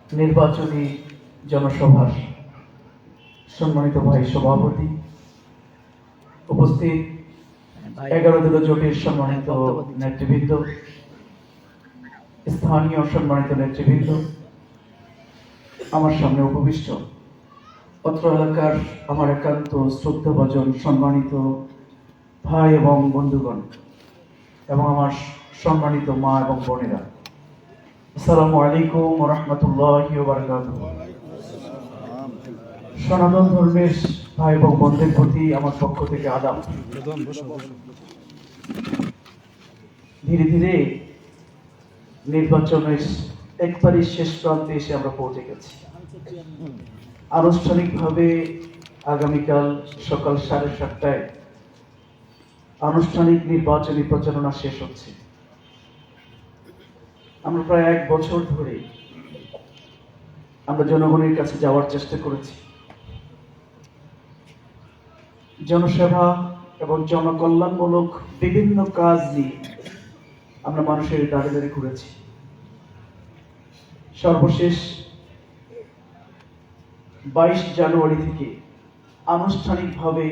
নির্বাচনী জনসভার সম্মানিত ভাই সভাপতি, উপস্থিত 11 দলীয় জোটের সম্মানিত নেতৃবৃন্দ, স্থানীয় সম্মানিত নেতৃবৃন্দ, আমার সামনে উপবিষ্ট অত্র এলাকার আমার একান্ত শ্রদ্ধাভাজন সম্মানিত ভাই এবং বন্ধুগণ এবং আমার সম্মানিত মা এবং বোনেরা, আসসালামু আলাইকুম ওয়া রাহমাতুল্লাহি ওয়া বারাকাতুহু। সনাতন ধর্মের ভাই এবং বোনদের প্রতি আমার পক্ষ থেকে আদাব। ধীরে ধীরে নির্বাচনের একবারই শেষ প্রান্তে এসে আমরা পৌঁছে গেছি। আনুষ্ঠানিকভাবে আগামীকাল সকাল 7:30টায় আনুষ্ঠানিক নির্বাচনী প্রচারণা শেষ হচ্ছে। আমরা প্রায় 1 বছর ধরে আমরা জনগণের কাছে যাওয়ার চেষ্টা করেছি। জনসেবা এবং জনকল্যাণমূলক বিভিন্ন কাজ নিয়ে আমরা মানুষের দ্বারে দ্বারে ঘুরেছি। সর্বশেষ 22 জানুয়ারি থেকে আনুষ্ঠানিকভাবে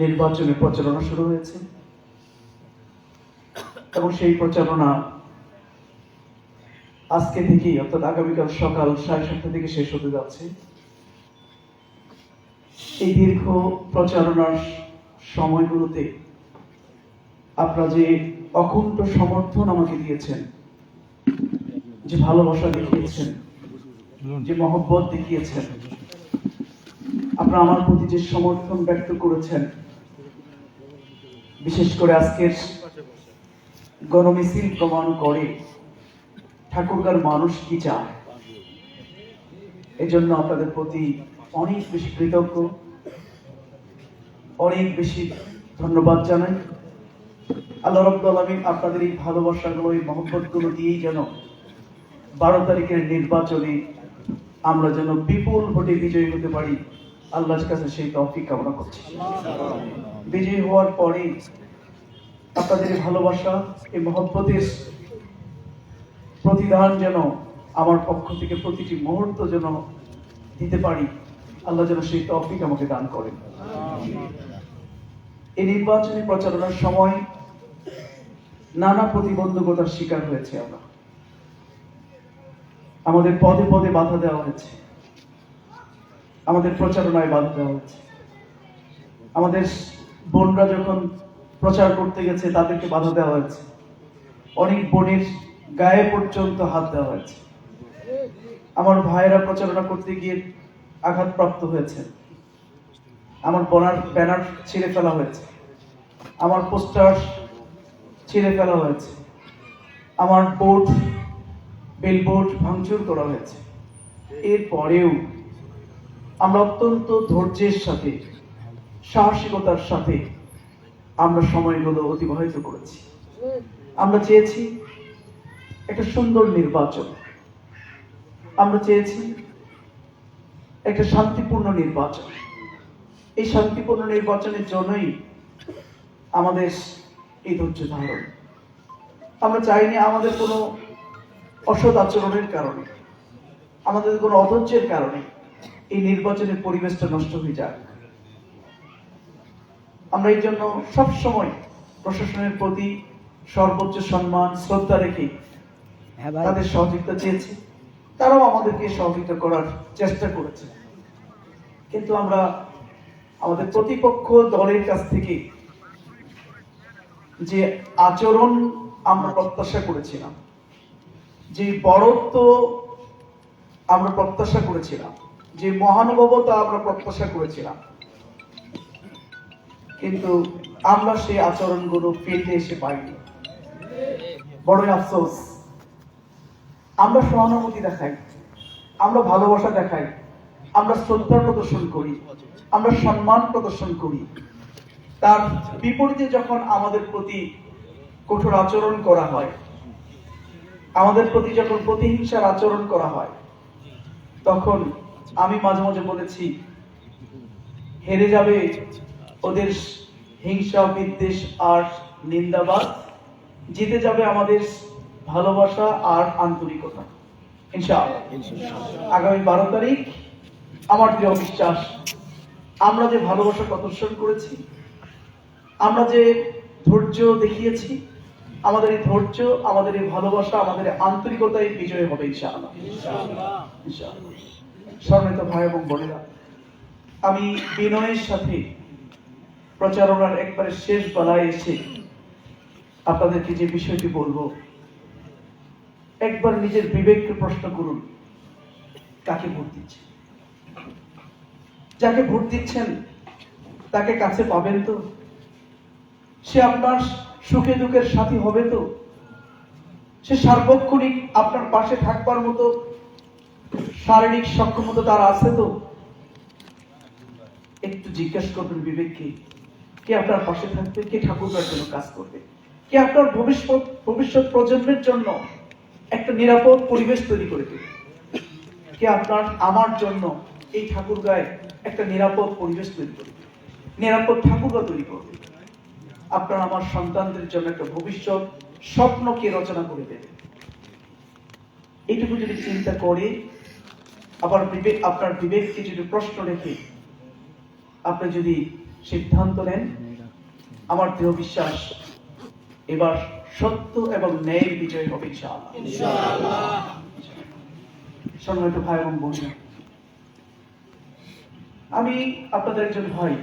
নির্বাচনী প্রচারণা শুরু হয়েছে এবং সেই প্রচারণা আজকে থেকেই অর্থাৎ আগামীকাল সকাল 7:30 থেকে শেষ হতে যাচ্ছে। এই দীর্ঘ প্রচারণার সময়গুলোতে আপনারা যে অকুণ্ঠ সমর্থন আমাকে দিয়েছেন, যে ভালোবাসা দেখিয়েছেন, যে মহব্বত দেখিয়েছেন, আপনারা আমার প্রতি যে সমর্থন ব্যক্ত করেছেন, বিশেষ করে আজকের গণমিছিল প্রমাণ করে ঠাকুরগাঁর মানুষ কি চায়, এজন্য আপনাদের প্রতি অনেক বেশি কৃতজ্ঞ, অনেক বেশি ধন্যবাদ জানাই। আল্লাহ রাব্বুল আলামিন আপনাদের এই ভালোবাসাগুলো, এই মহব্বতগুলো দিয়েই যেন 12 তারিখের নির্বাচনে আমরা যেন বিপুল ভোটে বিজয়ী হতে পারি, আল্লাহর কাছে সেই তৌফিক কামনা করছি। বিজয়ী হওয়ার পরে আপনাদের এই ভালোবাসা, এই মহব্বতের প্রতিদান যেন আমার পক্ষ থেকে প্রতিটি মুহূর্ত যেন দিতে পারি, আল্লাহ যেন সেই তৌফিক আমাকে দান করেন। এই নির্বাচনী প্রচারণার সময় নানা প্রতিবন্ধকতার শিকার হয়েছে আমরা। আমাদের পদে পদে বাধা দেওয়া হয়েছে, আমাদের প্রচারণায় বাধা দেওয়া হয়েছে। আমাদের বোনরা যখন প্রচার করতে গেছে তাদেরকে বাধা দেওয়া হয়েছে। অনেক বোনের গায়ে পর্যন্ত হাত দেওয়া হয়েছে। আমার ভাইয়েরা প্রচারণা করতে গিয়ে আঘাতপ্রাপ্ত হয়েছে। আমার ব্যানার ছিঁড়ে ফেলা হয়েছে, আমার পোস্টার ছিঁড়ে ফেলা হয়েছে, আমার বিলবোর্ড ভাঙচুর করা হয়েছে। এরপরেও আমরা অত্যন্ত ধৈর্যের সাথে, সাহসিকতার সাথে আমরা সময়গুলো অতিবাহিত করেছি। আমরা চেয়েছি একটা সুন্দর নির্বাচন, আমরা চেয়েছি একটা শান্তিপূর্ণ নির্বাচন। এই শান্তিপূর্ণ নির্বাচনের জন্যই আমাদের এই ধৈর্য ধারণ। আমরা চাইনি আমাদের কোনো অসৎ আচরণের কারণে, আমাদের কোনো অধৈর্যের কারণে এই নির্বাচনের পরিবেশটা নষ্ট হয়ে যাক। আমরা এই জন্য সবসময় প্রশাসনের প্রতি সর্বোচ্চ সম্মান, শ্রদ্ধা রেখে তাদের সহযোগিতা চেয়েছি। তারাও আমাদেরকে সহযোগিতা করার চেষ্টা করেছে। কিন্তু আমরা আমাদের প্রতিপক্ষ দলের কাছ থেকে যে আচরণ আমরা প্রত্যাশা করেছিলাম, যে বড়ত্ব আমরা প্রত্যাশা করেছিলাম, যে মহানুভবতা আমরা প্রত্যাশা করেছিলাম, কিন্তু আমরা সেই আচরণগুলো ফিল্ডে এসে পাইনি। বড়ই আফসোস। আমরা সহানুভূতি দেখাই, আমরা ভালোবাসা দেখাই, আমরা শ্রদ্ধা প্রদর্শন করি, আমরা সম্মান প্রদর্শন করি। তার বিপরীতে যখন আমাদের প্রতি কঠোর আচরণ করা হয়, আমাদের প্রতি যখন প্রতিহিংসার আচরণ করা হয়, তখন আমি মাঝে মাঝে বলেছি, হেরে যাবে ওদের হিংসা, বিদ্বেষ আর নিন্দাবাদ, জিতে যাবে আমাদের ভালোবাসা আর আন্তরিকতা। ইনশাআল্লাহ আগামী 12 তারিখ আমার দৃঢ় বিশ্বাস আমরা যে ভালোবাসা প্রদর্শন করেছি, আমরা যে ধৈর্য দেখিয়েছি, আমাদের এই ধৈর্য, আমাদের এই ভালোবাসা, আমাদের এই আন্তরিকতাই বিজয় হবে ইনশাআল্লাহ। ইনশাআল্লাহ। সম্মানিত ভাই এবং বোনেরা, আমি বিনয়ের সাথে প্রচারণার একবারে শেষ বেলায় এসে আপনাদেরকে যে বিষয়টি বলবো, একবার নিজের বিবেককে প্রশ্ন করুন, কাকে ভোট দিচ্ছেন? যাকে ভোট দিচ্ছেন তাকে কাছে পাবেন তো? সে আপনার সুখে দুঃখের সাথী হবে তো? সে সার্বক্ষণিক আপনার পাশে থাকবার মতো শারীরিক সক্ষমতা তার আছে তো? একটু জিজ্ঞাসা করবেন বিবেককে, কে আপনার পাশে থাকবে, কে ঠাকুরগার জন্য কাজ করবে, কে আপনার ভবিষ্যৎ প্রজন্মের জন্য একটা নিরাপদ পরিবেশ তৈরি করে দেবে, কে আপনার আমার জন্য এই ঠাকুরগায় একটা নিরাপদ পরিবেশ তৈরি করবে, নিরাপদ ঠাকুরগা তৈরি করবে, আপনার আমার সন্তানদের জন্য একটা ভবিষ্যৎ স্বপ্নকে রচনা করে দেবে। এইটুকু যদি চিন্তা করে আবার আপনার বিবেককে যদি প্রশ্ন রেখে আপনি যদি সিদ্ধান্ত নেন, আমার দৃঢ় বিশ্বাস এবার সত্য এবং ন্যায়ের বিজয় হবে ইনশাআল্লাহ। সম্মানিত ভাই এবং বোনেরা, আমি আপনাদের একজন ভাই।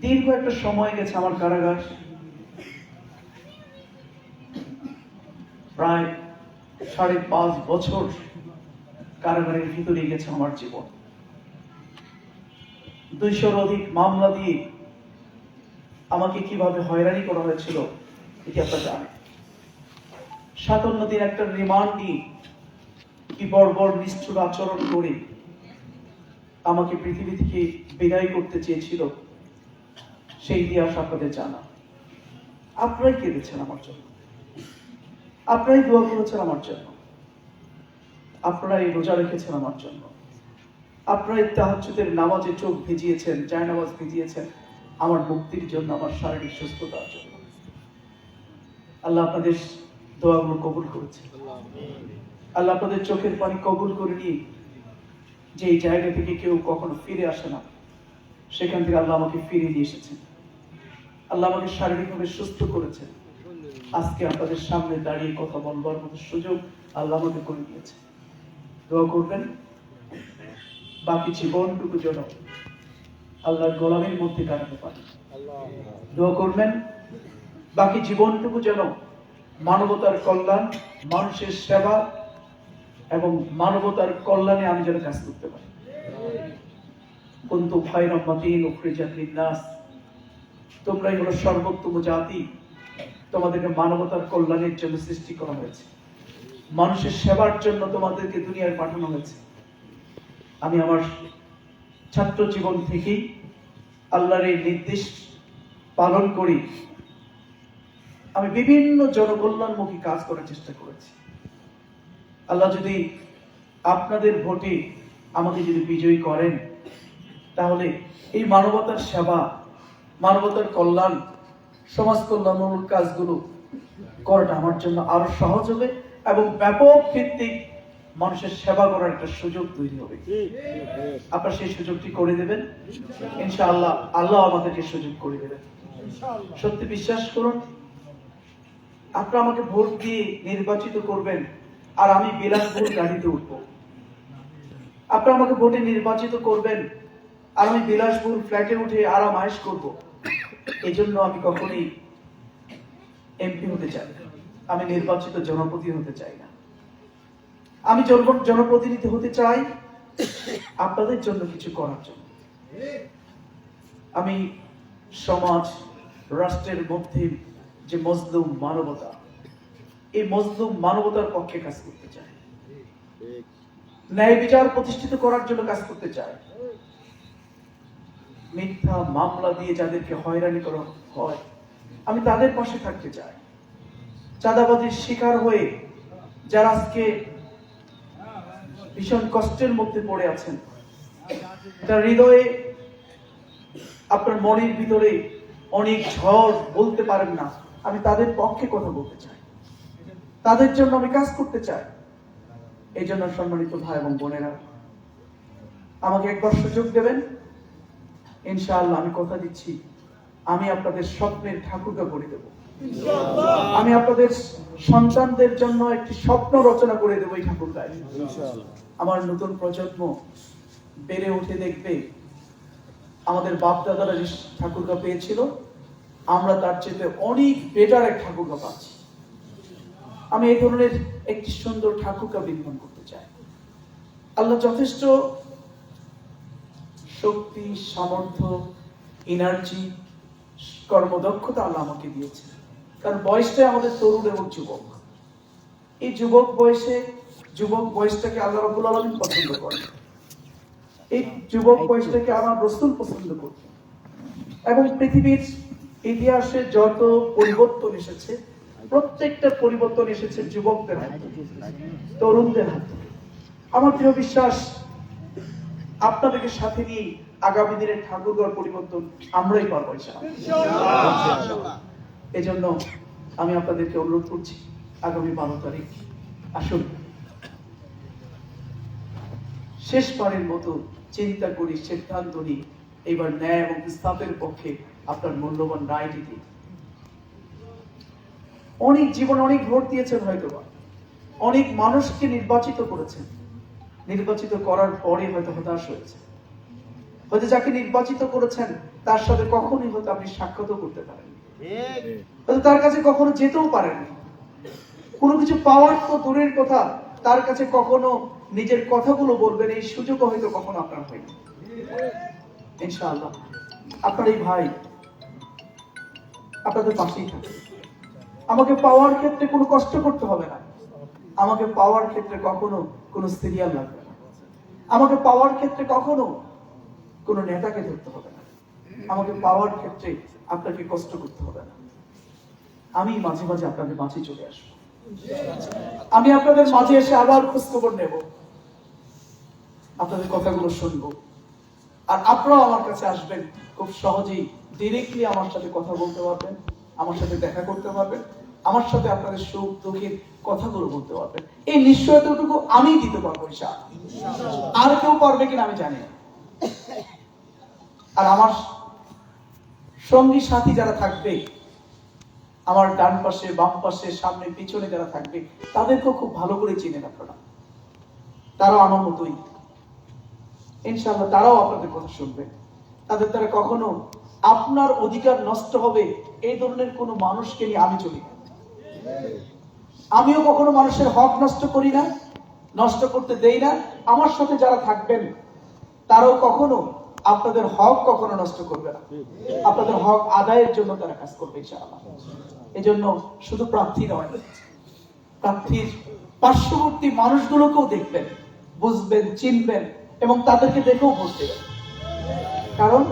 দীর্ঘ একটা সময় গেছে আমার কারাগার, প্রায় 5.5 বছর কারাগারের ভিতরে গেছে আমার জীবন। 200-র অধিক মামলা দিয়ে আমাকে কিভাবে হয়রানি করা হয়েছিল এটি আপনারা জানেন। 57 দিন একটা রিমান্ড নিয়ে কি বর্বর নিষ্ঠুর আচরণ করে আমাকে পৃথিবী থেকে বিদায় করতে চেয়েছিল, সেই ইতিহাস আপনাদের জানা। আপনারাই কেঁদেছেন আমার জন্য, আপনারাই দোয়া করেছেন আমার জন্য, আপনারাই রোজা রেখেছেন আমার জন্য, আপনারাই তাহাজ্জুদের নামাজে চোখ ভিজিয়েছেন, জায়নামাজ ভিজিয়েছেন আমার মুক্তির জন্য, আমার শারীরিক সুস্থতার জন্য। আল্লাহ আপনাদের দোয়াগুলো কবুল করেছেন। আল্লাহ আপনাদের চোখের পানি কবুল করে নিয়ে যে এই জায়গা থেকে কেউ কখনো ফিরে আসে না, সেখান থেকে আল্লাহ আমাকে ফিরিয়ে নিয়ে এসেছেন। আল্লাহ আমাকে শারীরিকভাবে সুস্থ করেছেন। আজকে আপনাদের সামনে দাঁড়িয়ে কথা বলবার মতো সুযোগ আল্লাহ আমাকে করে দিয়েছে। দোয়া করবেন বাকি জীবনটুকু যেন আল্লাহর গোলামের মধ্যে কাটাতে পারি। দোয়া করবেন বাকি জীবনটুকু যেন মানবতার কল্যাণ, মানুষের সেবা এবং মানবতার কল্যাণে আমি যেন কাজ করতে পারি। কুনতুম খায়রা উম্মাতিন উখরিজাত লিন-নাস, তোমরাই হলো সর্বোত্তম জাতি, তোমাদেরকে মানবতার কল্যাণের জন্য সৃষ্টি করা হয়েছে, মানুষের সেবার জন্য তোমাদেরকে দুনিয়ায় পাঠানো হয়েছে। আমি আমার ছাত্র জীবন থেকেই আল্লাহর এই নির্দেশ পালন করি। আমি বিভিন্ন জনকল্যাণমুখী কাজ করার চেষ্টা করেছি। আল্লাহ যদি আপনাদের ভোটে আমাকে যদি বিজয়ী করেন, তাহলে এই মানবতার সেবা, মানবতার কল্যাণ, সমাজ কল্যাণমূলক কাজগুলো করাটা আমার জন্য আরো সহজ হবে এবং ব্যাপক ভিত্তিক মানুষের সেবা করার একটা সুযোগ তৈরি হবে। আপনারা সেই সুযোগটি করে দেবেন ইনশাআল্লাহ। আল্লাহ আমাদেরকে সুযোগ করে দেবেন। সত্যি বিশ্বাস করুন, আপনারা আমাকে ভোট দিয়ে নির্বাচিত করবেন আর আমি বিলাসবহুল গাড়িতে উঠবো। আপনারা আমাকে ভোটে নির্বাচিত করবেন আর আমি বিলাসবহুল ফ্ল্যাটে উঠে আরাম আয়েশ করবো। এই জন্য আমি কখনোই এমপি হতে চাই না, আমি নির্বাচিত জনপ্রতিনিধি হতে চাই না। আমি জনপ্রতিনিধি হতে চাই আপনাদের জন্য কিছু করার জন্য। আমি সমাজ, রাষ্ট্রের মধ্যে যে মজলুম মানবতা, এই মজলুম মানবতার পক্ষে কাজ করতে চাই, ন্যায় বিচার প্রতিষ্ঠিত করার জন্য কাজ করতে চাই। মিথ্যা মামলা দিয়ে যাদেরকে হয়রানি করা হয়, আমি তাদের পাশে থাকতে চাই। চাঁদাবাজির শিকার হয়ে যারা আজকে ভীষণ কষ্টের মধ্যে পড়ে আছেন, তার হৃদয়ে, আপনার মনের ভিতরে অনেক ঝড়, বলতে পারেন না, আমি তাদের পক্ষে কথা বলতে চাই, তাদের জন্য আমি কাজ করতে চাই। এই জন্য সম্মানিত ভাই এবং বোনেরা, আমাকে একবার সুযোগ দেবেন, ইনশাআল্লাহ আমি কথা দিচ্ছি আমি আপনাদের স্বপ্নের ঠাকুরকে করে দেব। আমি আপনাদের সন্তানদের জন্য একটি স্বপ্ন রচনা করে দেবো এই ঠাকুরগায়। আমার নতুন প্রজন্ম বেড়ে উঠে দেখবে আমাদের বাপ দাদারা যে ঠাকুরগা পেয়েছিল, আমরা তার চেয়ে অনেক বেটার এক ঠাকুরগা পাচ্ছি। আমি এই ধরনের একটি সুন্দর ঠাকুরগা নির্মাণ করতে চাই। আল্লাহ যথেষ্ট শক্তি, সামর্থ্য, এনার্জি, কর্মদক্ষতা আল্লাহ আমাকে দিয়েছে। কারণ বয়সটাই আমাদের তরুণ এবং যুবক। এই যুবক বয়সটাকে আল্লাহ রাব্বুল আলামিন পছন্দ করেন। এই যুবক বয়সটাকে আমার রাসূল পছন্দ করতেন। এবং পৃথিবীর ইতিহাসে যত পরিবর্তন এসেছে, প্রত্যেকটা পরিবর্তন এসেছে যুবকদের হাতে, তরুণদের হাতে। আমার প্রিয় বিশ্বাস, আপনাদেরকে সাথে নিয়ে আগামী দিনের ঠাকুরগাঁর পরিবর্তন আমরাই পারবো ইনশাআল্লাহ। এই জন্য আমি আপনাদেরকে অনুরোধ করছি, আগামী 12 তারিখ আসুন, শেষবারের মতো চিন্তা করি, সিদ্ধান্ত নিই, এবার ন্যায় এবং ইনসাফের পক্ষে আপনার মূল্যবান রায় দিতে। অনেক জীবন, অনেক ভোট দিয়েছেন, হয়তো অনেক মানুষকে নির্বাচিত করেছেন, নির্বাচিত করার পরে হয়তো হতাশ হয়েছে। হয়তো যাকে নির্বাচিত করেছেন তার সাথে কখনোই হয়তো আপনি সাক্ষাৎ করতে পারেন, হয়তো তার কাছে কখনো যেতেও পারেন। কোনো কিছু পাওয়ার তো দূরের কথা, তার কাছে কখনো নিজের কথাগুলো বলবেন এই সুযোগও হয়তো কখনো আপনার হয়নি। ইনশাআল্লাহ আপনার এই ভাই আপনাদের পাশেই থাকে। আমাকে পাওয়ার ক্ষেত্রে কোনো কষ্ট করতে হবে না, আমাকে পাওয়ার ক্ষেত্রে কখনো কোনো সিরিয়াল লাগবে না, আমাকে পাওয়ার ক্ষেত্রে কখনো কোনো নেতাকে ধরতে হবে না, আমাকে পাওয়ার ক্ষেত্রে আপনাকে কষ্ট করতে হবে না। আমি মাঝে মাঝে আপনাদের মাঝে চলে আসবো, আমি আপনাদের মাঝে এসে আবার খোঁজ খবর নেব, আপনাদের কথাগুলো শুনবো, আর আপনারাও আমার কাছে আসবেন। খুব সহজেই ডিরেক্টলি আমার সাথে কথা বলতে পারবেন, আমার সাথে দেখা করতে পারবেন, আমার সাথে আপনাদের সুখ দুঃখের কথাগুলো বলতে পারবেন। এই নিশ্চয়তাটুকু আমি দিতে পারবো ইনশাআল্লাহ, আর কেউ পারবে কিনা আমি জানি না। আর আমার সঙ্গী সাথী যারা থাকবে, আমার ডান পাশে, বাম পাশে, সামনে, পিছনে যারা থাকবে, তাদেরকেও খুব ভালো করে চিনেন আপনারা। তারাও আমার মতোই ইনশাআল্লাহ, তারাও আপনাদের কথা শুনবে। তাদের দ্বারা কখনো আপনার অধিকার নষ্ট হবে এই ধরনের কোন মানুষকে নিয়ে আমি চলি না। আমিও কখনো মানুষের হক নষ্ট করি না, নষ্ট করতে দেই না। আমার সাথে যারা থাকবেন তারাও কখনো আপনাদের হক কখনো নষ্ট করবে না, আপনাদের হক আদায়ের জন্য তারা কাজ করবে ইনশাআল্লাহ। এই জন্য শুধু প্রার্থী নয়, প্রার্থীর পার্শ্ববর্তী মানুষগুলোকেও দেখবেন, বুঝবেন, চিনবেন এবং তাদেরকে দেখেও বুঝতে পারবেন। কারণ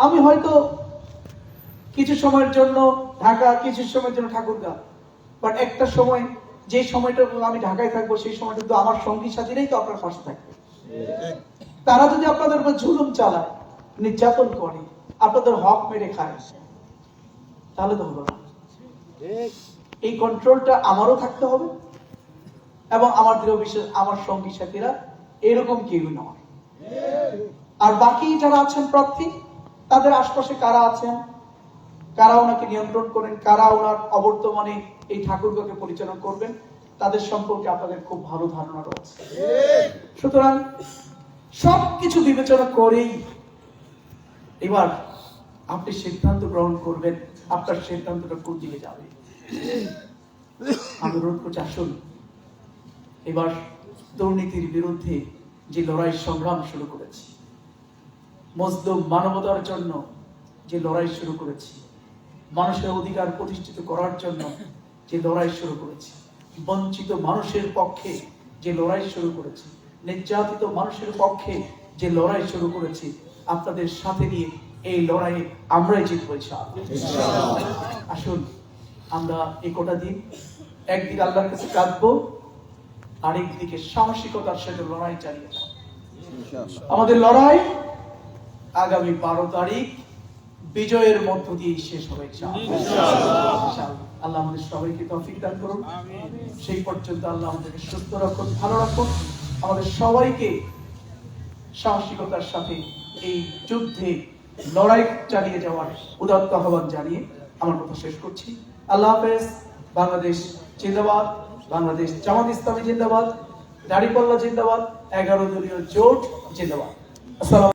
আমি হয়তো কিছু সময়ের জন্য ঢাকা, কিছু সময়ের জন্য ঠাকুরগাঁও, বাট একটা সময়, যে সময়টা আমি ঢাকায় থাকবো, সেই সময়টা তো আমার সঙ্গী সাথীরাই তো আপনার পাশে থাকবে। তারা যদি আপনাদের উপর জুলুম চালায়, নির্যাতন করে, আপনাদের হক মেরে খায়, তাহলে তো হলো না। এই কন্ট্রোলটা আমারও থাকতে হবে এবং আমার দৃঢ় বিশ্বাস আমার সঙ্গী সাথীরা এরকম কেউ নয়। আর বাকি যারা আছেন প্রার্থী, তাদের আশপাশে কারা আছেন, কারা ওনাকে নিয়ন্ত্রণ করেন, কারা ওনার অবর্তমানে এই ঠাকুরগাঁওকে পরিচালনা করবেন, তাদের সম্পর্কে আপনাদের খুব ভালো ধারণা রয়েছে। সুতরাং সবকিছু বিবেচনা করেই এবার আপনি সিদ্ধান্ত গ্রহণ করবেন, আপনার সিদ্ধান্তটা কোন দিকে যাবে। আমি অনুরোধ করছি, আসুন এবার দুর্নীতির বিরুদ্ধে যে লড়াই সংগ্রাম শুরু করেছি, মজলুম মানবতার জন্য যে লড়াই শুরু করেছি, মানুষের অধিকার প্রতিষ্ঠিত করার জন্য যে লড়াই শুরু করেছি, বঞ্চিত মানুষের পক্ষে যে লড়াই শুরু করেছি, নির্যাতিত মানুষের পক্ষে যে লড়াই শুরু করেছি, আপনাদের সাথে নিয়ে এই লড়াইয়ে আমরাই জিতবো ইনশাআল্লাহ। আসুন আমরা এই কটা দিন একদিকে আল্লাহর কাছে কাঁদবো, আরেকদিকে সাহসিকতার সাথে লড়াই চালিয়ে যাবো। আমাদের লড়াই আগামী 12 তারিখ বিজয়ের মধ্য দিয়ে শেষ হবে ইনশাআল্লাহ। আল্লাহ আমাদের সবাইকে তৌফিক দান করুন। সেই পর্যন্ত আল্লাহ আমাদেরকে সুস্থ রাখুন, ভালো রাখুন, আমাদের সবাইকে সাহসিকতার সাথে এই যুদ্ধে লড়াই চালিয়ে যাওয়ার উদাত্ত আহ্বান জানিয়ে আমার কথা শেষ করছি। আল্লাহ হাফেজ। বাংলাদেশ জিন্দাবাদ, বাংলাদেশ জামাত ইসলামী জিন্দাবাদ, দাড়িপাল্লা জিন্দাবাদ, 11 দলীয় জোট জিন্দাবাদ। আসসালাম।